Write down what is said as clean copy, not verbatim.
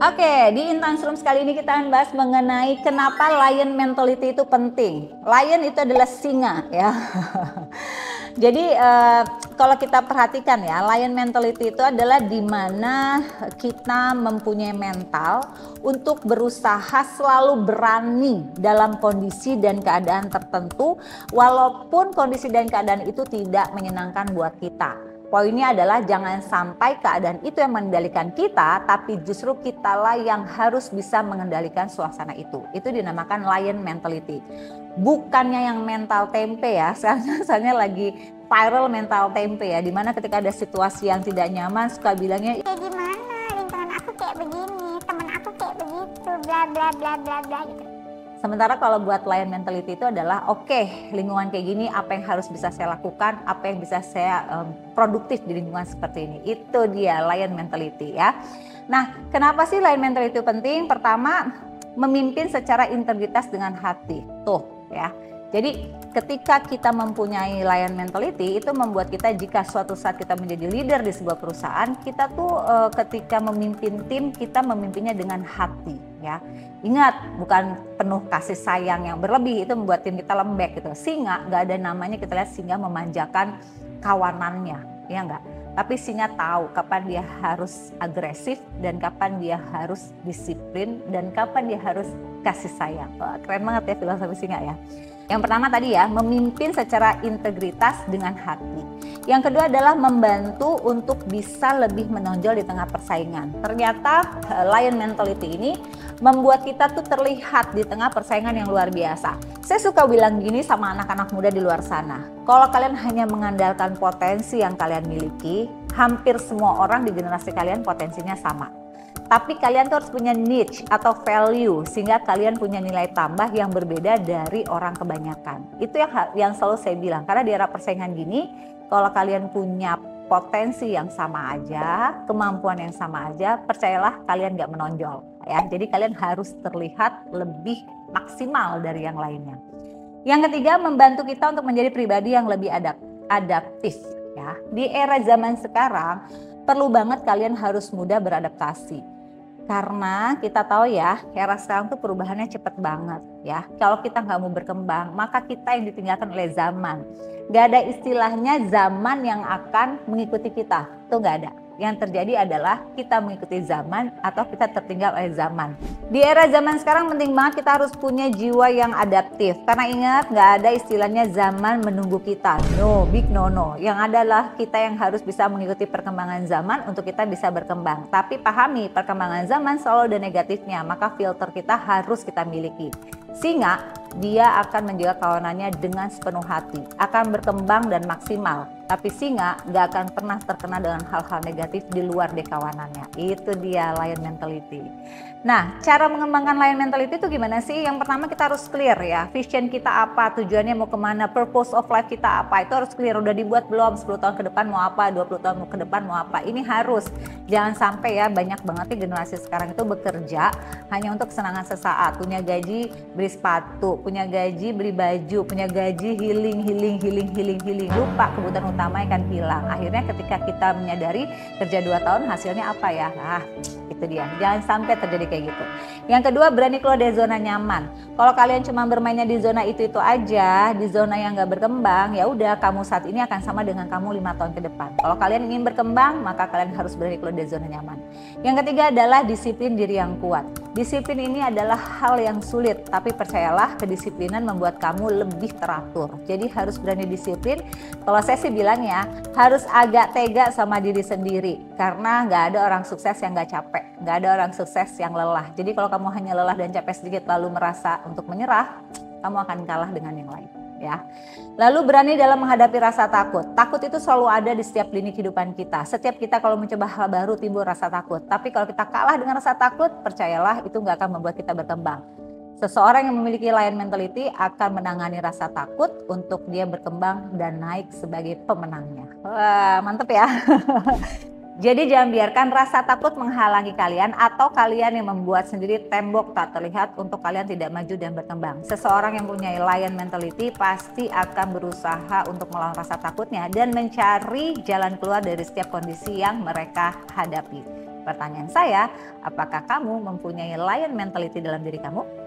Oke, di Intense Rooms kali ini kita akan bahas mengenai kenapa lion mentality itu penting. Lion itu adalah singa ya. Jadi kalau kita perhatikan ya, lion mentality itu adalah di mana kita mempunyai mental untuk berusaha selalu berani dalam kondisi dan keadaan tertentu, walaupun kondisi dan keadaan itu tidak menyenangkan buat kita. Poinnya adalah jangan sampai keadaan itu yang mengendalikan kita, tapi justru kitalah yang harus bisa mengendalikan suasana itu. Itu dinamakan lion mentality. Bukannya yang mental tempe ya, soalnya lagi viral mental tempe ya, dimana ketika ada situasi yang tidak nyaman suka bilangnya, kayak gimana, lingkungan aku kayak begini, temen aku kayak begitu, bla bla bla bla bla gitu. Sementara kalau buat lion mentality itu adalah oke, lingkungan kayak gini apa yang harus bisa saya lakukan, apa yang bisa saya produktif di lingkungan seperti ini. Itu dia lion mentality ya. Nah, kenapa sih lion mentality itu penting? Pertama, memimpin secara integritas dengan hati. Tuh ya. Jadi ketika kita mempunyai lion mentality itu membuat kita jika suatu saat kita menjadi leader di sebuah perusahaan, kita tuh ketika memimpin tim kita memimpinnya dengan hati ya. Ingat, bukan penuh kasih sayang yang berlebih itu membuat tim kita lembek gitu. Singa nggak ada namanya kita lihat singa memanjakan kawanannya, ya enggak. Tapi singa tahu kapan dia harus agresif dan kapan dia harus disiplin dan kapan dia harus kasih sayang. Wah, keren banget ya filosofi singa ya. Yang pertama tadi ya, memimpin secara integritas dengan hati. Yang kedua adalah membantu untuk bisa lebih menonjol di tengah persaingan. Ternyata lion mentality ini membuat kita tuh terlihat di tengah persaingan yang luar biasa. Saya suka bilang gini sama anak-anak muda di luar sana. Kalau kalian hanya mengandalkan potensi yang kalian miliki, hampir semua orang di generasi kalian potensinya sama. Tapi kalian tuh harus punya niche atau value sehingga kalian punya nilai tambah yang berbeda dari orang kebanyakan. Itu yang selalu saya bilang, karena di era persaingan gini, kalau kalian punya potensi yang sama aja, kemampuan yang sama aja, percayalah kalian gak menonjol ya. Jadi kalian harus terlihat lebih maksimal dari yang lainnya. Yang ketiga, membantu kita untuk menjadi pribadi yang lebih adaptif ya. Di era zaman sekarang perlu banget kalian harus mudah beradaptasi. Karena kita tahu ya, era sekarang tuh perubahannya cepet banget ya. Kalau kita nggak mau berkembang, maka kita yang ditinggalkan oleh zaman. Nggak ada istilahnya zaman yang akan mengikuti kita, tuh nggak ada. Yang terjadi adalah kita mengikuti zaman atau kita tertinggal oleh zaman. Di era zaman sekarang penting banget kita harus punya jiwa yang adaptif. Karena ingat, nggak ada istilahnya zaman menunggu kita. No, big no. Yang adalah kita yang harus bisa mengikuti perkembangan zaman untuk kita bisa berkembang. Tapi pahami, perkembangan zaman selalu ada negatifnya. Maka filter kita harus kita miliki. Singa, dia akan menjaga kawanannya dengan sepenuh hati. Akan berkembang dan maksimal. Tapi singa gak akan pernah terkena dengan hal-hal negatif di luar dari kawanannya. Itu dia lion mentality. Nah, cara mengembangkan lion mentality itu gimana sih? Yang pertama kita harus clear ya. Vision kita apa, tujuannya mau kemana, purpose of life kita apa. Itu harus clear. Udah dibuat belum? 10 tahun ke depan mau apa, 20 tahun ke depan mau apa. Ini harus. Jangan sampai ya, banyak banget nih generasi sekarang itu bekerja hanya untuk kesenangan sesaat. Punya gaji beli sepatu, punya gaji beli baju, punya gaji healing. Lupa kebutuhan utama akan hilang. Akhirnya ketika kita menyadari kerja 2 tahun hasilnya apa ya? Nah, itu dia. Jangan sampai terjadi kayak gitu. Yang kedua, berani keluar dari zona nyaman. Kalau kalian cuma bermainnya di zona itu aja, di zona yang gak berkembang, ya udah kamu saat ini akan sama dengan kamu 5 tahun ke depan. Kalau kalian ingin berkembang, maka kalian harus berani keluar dari zona nyaman. Yang ketiga adalah disiplin diri yang kuat. Disiplin ini adalah hal yang sulit, tapi percayalah kedisiplinan membuat kamu lebih teratur. Jadi harus berani disiplin. Kalau saya sih bilang ya, harus agak tega sama diri sendiri. Karena nggak ada orang sukses yang nggak capek, nggak ada orang sukses yang lelah. Jadi kalau kamu hanya lelah dan capek sedikit lalu merasa untuk menyerah, kamu akan kalah dengan yang lain. Ya. Lalu berani dalam menghadapi rasa takut. Takut itu selalu ada di setiap lini kehidupan kita. Setiap kita kalau mencoba hal baru timbul rasa takut. Tapi kalau kita kalah dengan rasa takut, percayalah itu nggak akan membuat kita berkembang. Seseorang yang memiliki lion mentality akan menangani rasa takut untuk dia berkembang dan naik sebagai pemenangnya. Wah, mantep ya. Jadi jangan biarkan rasa takut menghalangi kalian atau kalian yang membuat sendiri tembok tak terlihat untuk kalian tidak maju dan berkembang. Seseorang yang punya lion mentality pasti akan berusaha untuk melawan rasa takutnya dan mencari jalan keluar dari setiap kondisi yang mereka hadapi. Pertanyaan saya, apakah kamu mempunyai lion mentality dalam diri kamu?